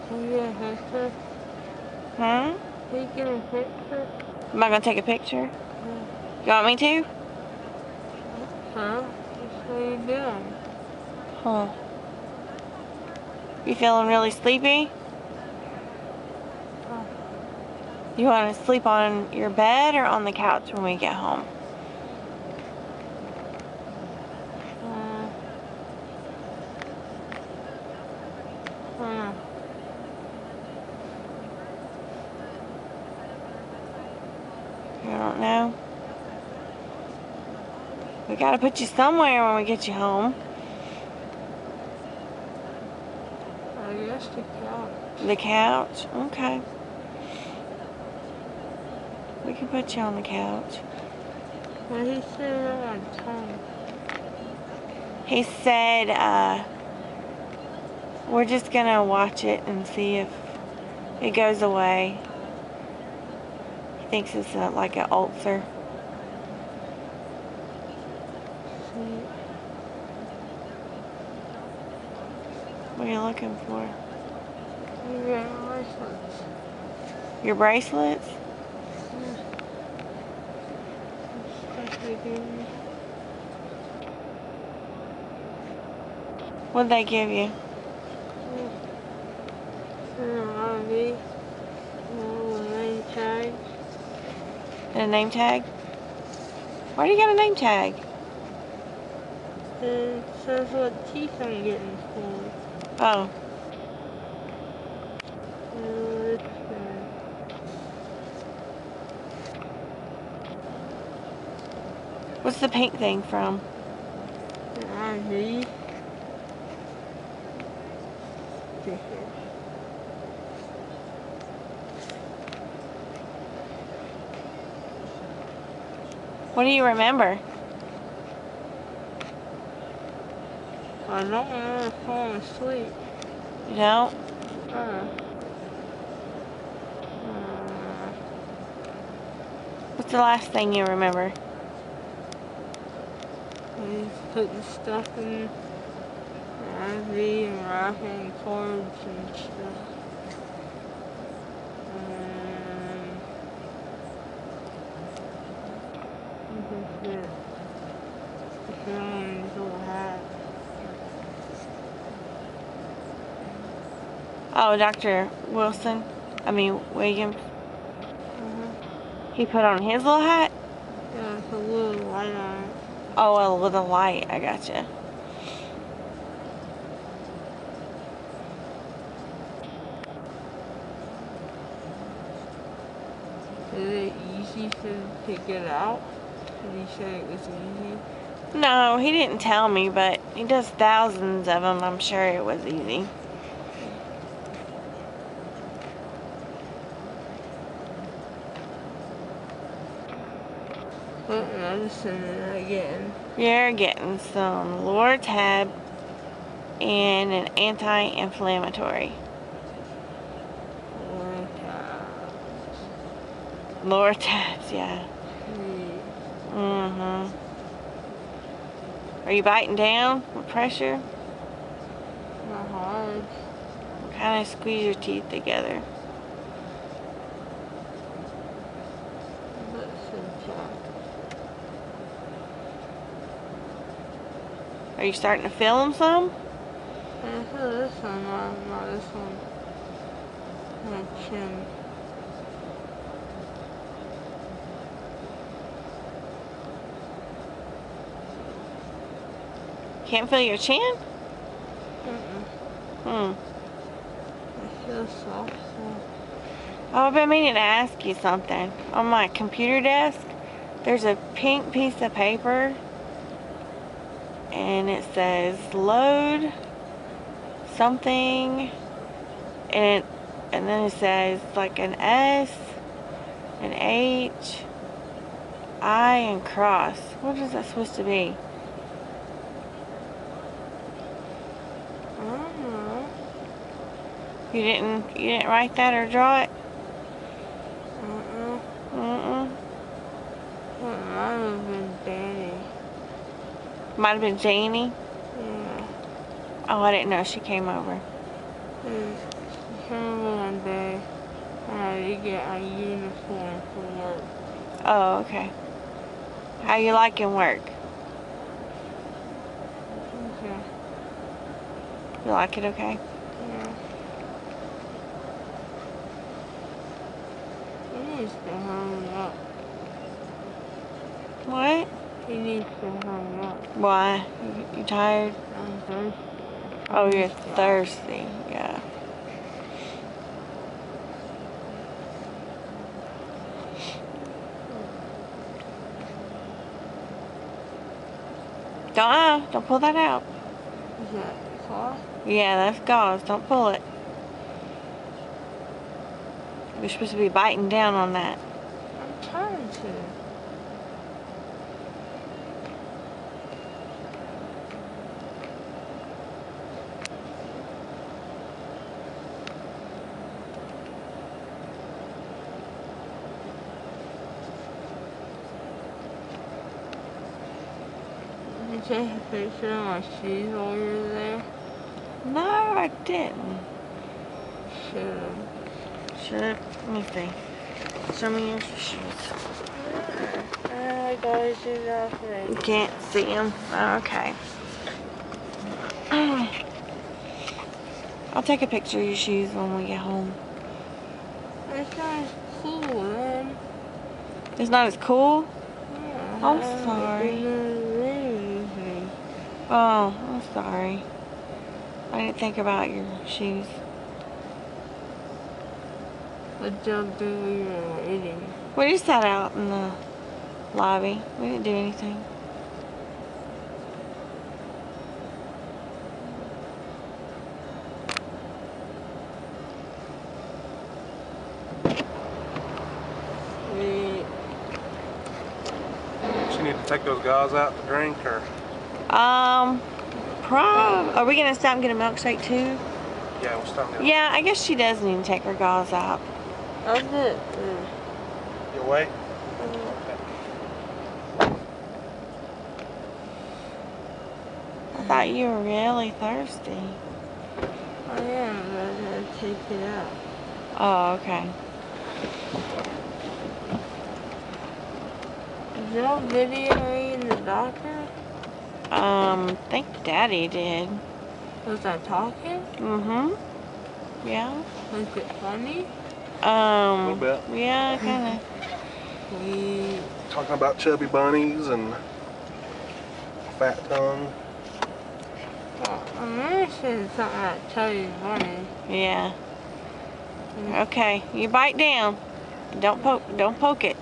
Can you get a picture? Hmm? Can you get a picture? Am I gonna take a picture? Yeah. You want me to? Huh? What are you doing? Huh. You feeling really sleepy? Oh. You want to sleep on your bed or on the couch when we get home? You don't know? We gotta put you somewhere when we get you home. I guess the couch. The couch? Okay. We can put you on the couch. What did he say on time? He said, we're just gonna watch it and see if it goes away. He thinks it's like an ulcer. See. What are you looking for? You got bracelets. Your bracelets? Stuff they gave me. What'd they give you? RV. Name tag. And a name tag? Why do you got a name tag? It says what teeth I'm getting pulled. Oh. What's the pink thing from? RV. What do you remember? I don't want to fall asleep. You don't? What's the last thing you remember? He's putting stuff in the RV and wrapping cords and stuff. This is it. Filling his little hat. Oh, Dr. Williams. He put on his little hat? Yeah, it's a little light on it. Oh, well, with a light. I gotcha. Is it easy to get out? Did he say it was easy? No, he didn't tell me, but he does thousands of them. I'm sure it was easy. What medicine am I getting? You're getting some Loratab and an anti-inflammatory. Loratabs, yeah. Mm-hmm. Are you biting down with pressure? Not hard. Kind of squeeze your teeth together. Are you starting to feel them some? I feel this one, not this one. My chin. Can't feel your chin? I feel soft. Oh, I've been meaning to ask you something. On my computer desk, there's a pink piece of paper, and it says load something, and then it says like an S, an H, I, and cross. What is that supposed to be? I don't know. You didn't write that or draw it? It might have been Danny. Might have been Janie. Yeah. Oh, I didn't know she came over. She came to get a uniform for work. Oh, okay. How you liking work? Okay. You like it okay? Yeah. He needs to hurry up. What? He needs to hurry up. Why? You tired? I'm thirsty. Oh, you're thirsty. Yeah. Don't pull that out. Is that cough? Yeah, that's gauze. Don't pull it. You're supposed to be biting down on that. I'm trying to. Did you take a picture of my shoes while you were there? No, I didn't. Should've. Should. Let me see. Show me your shoes. I got his shoes off You already. can't see them. Okay. I'll take a picture of your shoes when we get home. It's not as cool, man. It's not as cool? Yeah, I'm I sorry. didn't really with me. Oh, I'm sorry. I didn't think about your shoes. What job do we were waiting? We just sat out in the lobby. We didn't do anything. We She need to take those guys out to drink, or Are we gonna stop and get a milkshake too? yeah, we'll stop there. Yeah, I guess she does need to take her gauze out. I did. You wait. I thought you were really thirsty. I am, but I gotta take it out. Oh, okay. Is y'all videoing the doctor? I think Daddy did. Was I talking? Mm-hmm. Yeah. Was it funny? A little bit. Yeah, kinda. We Talking about chubby bunnies and fat tongue. I mentioned something about Chubby Bunny. Yeah. Okay, you bite down. Don't poke it.